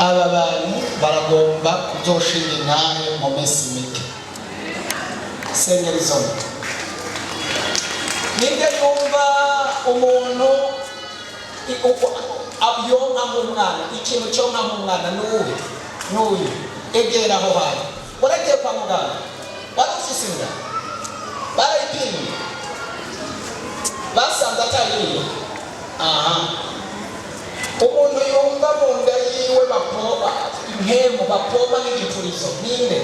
aba bantu baragomba kuzoshinga intahe mu minsi mike. Senyerizona ninde yumva umuntu yonka nk'umwana, ikintu cyonka nk'umwana n'uyu egera aho hantu. Waragiye kwa muganga barufise inda barayipimye basanze atariyo. Umuntu yumva mu nda yiwe bapoma impemu bapoma n'igipurizo ninde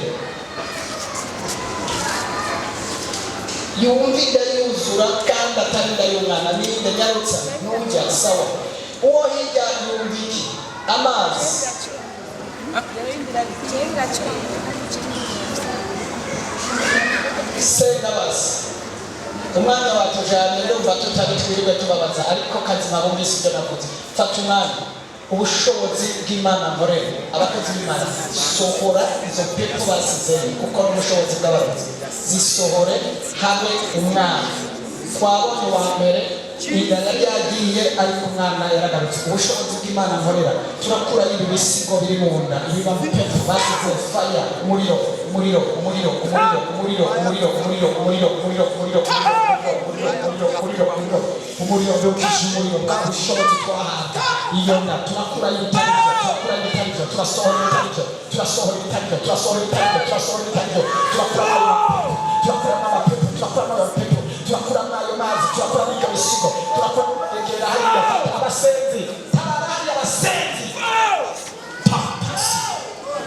yumva inda yuzura kandi atari inda y'umwana ninde? Nyarutsa n'ujya sawa. Uwo hirya yumva iki? Amazi Sendabazi umwanya watujanye ndumva tutari twiriwe tubabaza, ariko kazima bumvise ibyo navuze. Fata umwanya, ubushobozi bw'Imana nkorera abakozi b'Imana, sohora izo pepo basizeye kuko n'ubushobozi bw'abakozi zisohore habe umwana. Twabonye wa mbere inda yari yagiye ariko umwana yaragarutse. Ubushobozi bw'Imana nkorera turakura ibi bisigo biri mu nda, ibiba mu pepo basize fire, umuriro umuriro umuriro umuriro umuriro umuriro umuriro umuriro umuriro umuriro umuriro w'ukije umuriro bwa bushobozi twahabwa. Iyo nda turakura ibitaribyo, turakura ibitaribyo, turasohora ibitaribyo, turasohora ibitaribyo, turasohora ibitaribyo, turasohora ibitaribyo, turakura n'amapepo, turakura n'amapepo, turakura n'ayo mazi, turakura n'ibyo bisigo, turakura egera hariya abasenzi, tararari abasenzi papasi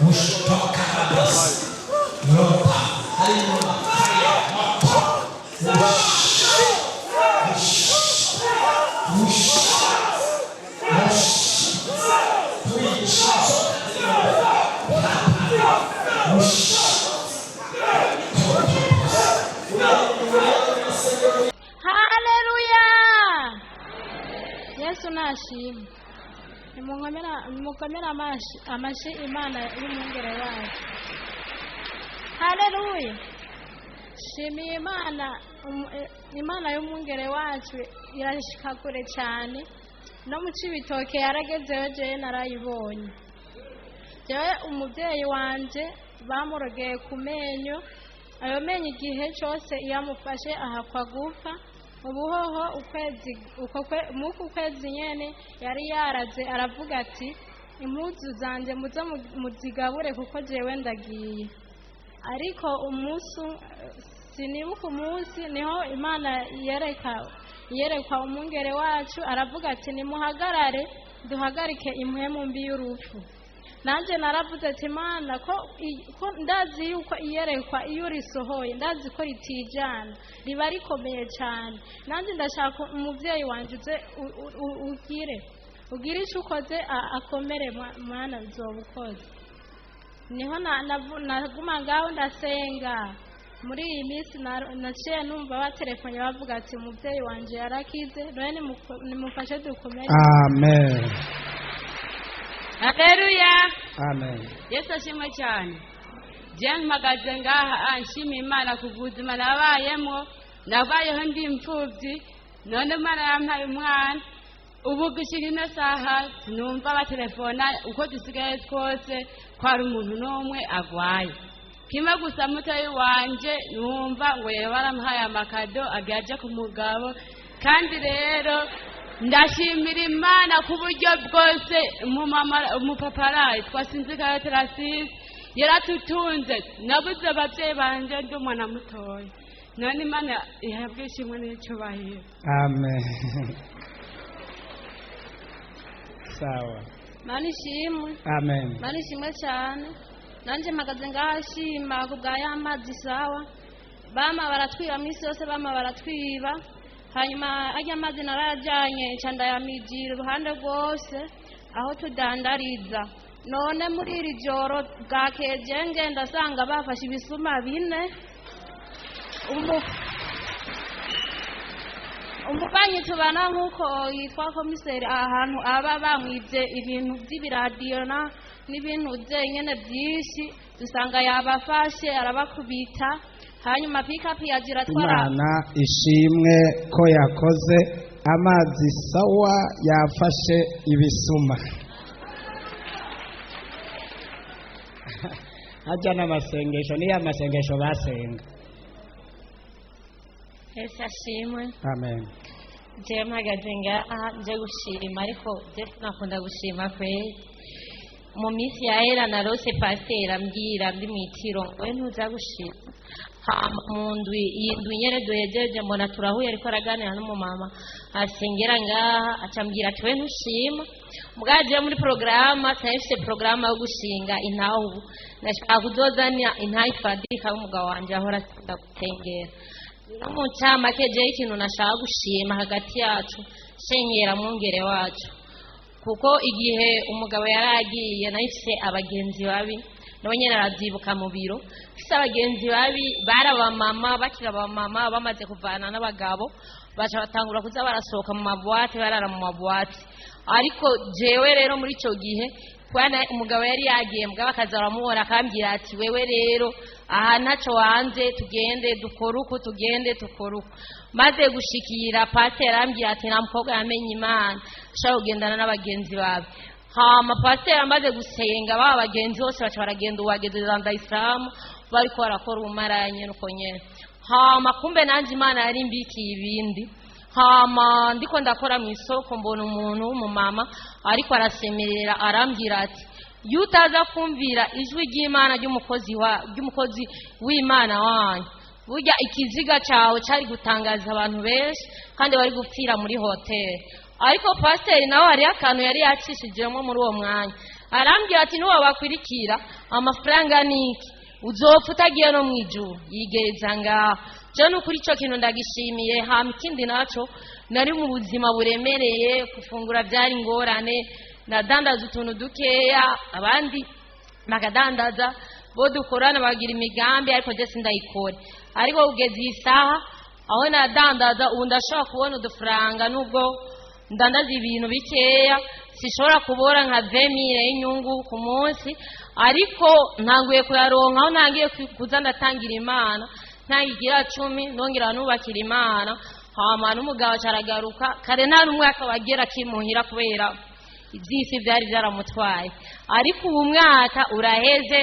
ushoka abasi nota hariya hariya Yesu nashimwe. Nimukomera amashi Imana y'umwungere wacu. Haleluya. Shimiye Imana y'umwungere wacu irashika kure cyane. No mu Cibitoke yaragezeyo jewe narayibonye. Jewe umubyeyi wanje bamurogeye ku menyo, ayo menyo igihe cyose yamufashe ahakwa gupfa. Ubuhoho muku kwezi nyene yari yaraze aravuga ati impuzu zanje muze muzigabure kuko jewe ndagiye. Ariko sinibuka umunsi niho Imana yerekwa umwungere wacu aravuga ati nimuhagarare duhagarike impwemu mbi y'urupfu. Nanje naravuze ati Imana ko ndazi yuko iyerekwa iyo urisohoye ndazi ko ritijana riba rikomeye cyane. Nanje ndashaka umuvyeyi wanje uze ugire icyo ukoze akomere Mana bizobukoze. Niho naguma ngaho ndasenga. Muri iyi minsi naciye numva batelefone bavuga ati umuvyeyi wanje yarakize, none nimufashe dukomere. Amen. Haleluya. Amen. Yesu ashimwe cyane. Je mpagaze ngaha anshimiye Imana ku buzima nabayemo, nabayeho ndi imfuvyi, none Imana yampaye umwana. Ubu gushika ino saha numva batelefona uko dusigaye twose kwari umuntu n'umwe agwaye. Kimwe gusa mutayi wanje numva ngo baramuhaye amakado agiye ku mugabo, kandi rero ndashimira Imana ku buryo bwose. Umupaparayi twasinzikayo terasisi yaratutunze, nabuze ababyeyi banje ndi umwana mutoya, none Imana ihabwe ishimwe n'icyubahiro. Amen. Sawa. Mana ishimwe. Amen. Mana ishimwe cyane. Nanje mpagaze ngashima ku bwa y'amazi sawa. Bama baratwiba misi yose, bama baratwiba. Hanyuma ajya amazi narajanye canda ya mijira uruhande rwose aho tudandariza. None muri iri joro bwakeje ngenda sanga bafashe ibisuma 4. Umubanyi tubana nkuko yitwa komiseri ahantu aba bamwivye ibintu by'ibiradiyo n'ibintu nyene byinshi, dusanga yabafashe arabakubita. Hanyuma pick-up yagira twara. Imana ishimwe ko yakoze amazi sawa yafashe ibisuma. ajya n'amasengesho niyo amasengesho basenga. Yesu ashimwe. Amen. Je mpagaze ngaha nje gushima ariko je nakunda gushima kweli. Mu minsi yahera narose pasiteri ambwira ndi mwitiro we ntuza gushima. Mu ndwi iyi ndwi nyene duhejeje mbona turahuye ariko araganira n'umumama asengera ngaha acambwira ati we ntushima. Mwaje muri programa tayifise programa yo gushinga intahu nashaka kuzozanya intahu ifadika umugabo wanje ahora gutengera. Mu cyama keje ikintu nashaka gushima hagati yacu shengera mwongere wacu kuko igihe umugabo yaragiye nayifise abagenzi babi nabonye naravyibuka mu biro fise abagenzi babi baraba mama bakira ba mama bamaze kuvana n'abagabo baca batangura kuza barasohoka mu mabwate barara mu mabwate ariko jewe rero muri ico gihe kwana umugabo yari yagiye mugabo akaza aramubona akambwira ati wewe rero aha ntaco wanze tugende dukoruko tugende tukoruko maze gushikira pasiteri arambwira ati nta mukobwa yamenye Imana ashaka kugendana n'abagenzi bawe. Hama pasiteri amaze gusenga ba bagenzi bose baca baragenda uwageze Islam bariko barakora ubumaranye nuko nyene. Hama kumbe nanje Imana yari mbikiye ibindi. Hama ndiko ndakora mu isoko mbona umuntu w'umumama ariko arasemerera arambwira ati yutaza kumvira ijwi ry'Imana ry'umukozi w'Imana wanyu burya ikiziga cawe cari gutangaza abantu benshi kandi bari gupfira muri hoteli. Ariko pasiteri nawe hari akantu yari yacishijemo muri uwo mwanya arambwira ati niwe bakwirikira amafaranga niki uzopfa utagiye no mwijuru yigereza ngaho. Je nukuri ico kintu ndagishimiye. Hama ikindi naco nari mu buzima buremereye kufungura byari ngorane nadandaza utuntu dukeya abandi bakadandaza bo dukorana bagira imigambi ariko je sindayikore ariko ugeze isaha aho nadandaza ubu ndashobora kubona udufaranga nubwo ndandaza ibintu bikeya sishobora kubora nka 20,000 y'inyungu ku munsi ariko ntanguye kuyaronka aho ntangiye kuza ndatangira Imana ntangigira 10 nongera nubakira Imana. Hama n'umugabo caragaruka kare nta n'umwaka wagera kimuhira kubera ibyisi byari byaramutwaye ariko ubu mwaka uraheze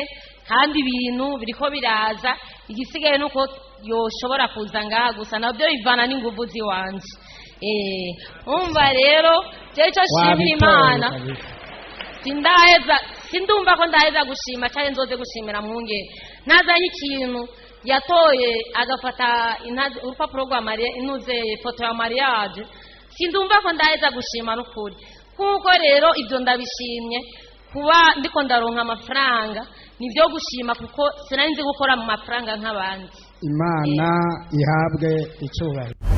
kandi ibintu biriko biraza igisigaye nuko yoshobora kuza ngaha gusa nabyo bivana n'inguvu ziwanje. Umva rero je cyo shimira Imana sindumva ko ndaheza gushima cyane nzoze gushimira mwungere nazanye ikintu yatoye agafata urupapuro rwa Maria inuze foto ya mariage sindumva ko ndaheza gushima n'ukuri kuko rero ibyo ndabishimye kuba ndiko ndaronka amafaranga nivyo gushima kuko sinari nzi gukora mu mafaranga nk'abandi. Imana ihabwe icyubahiro.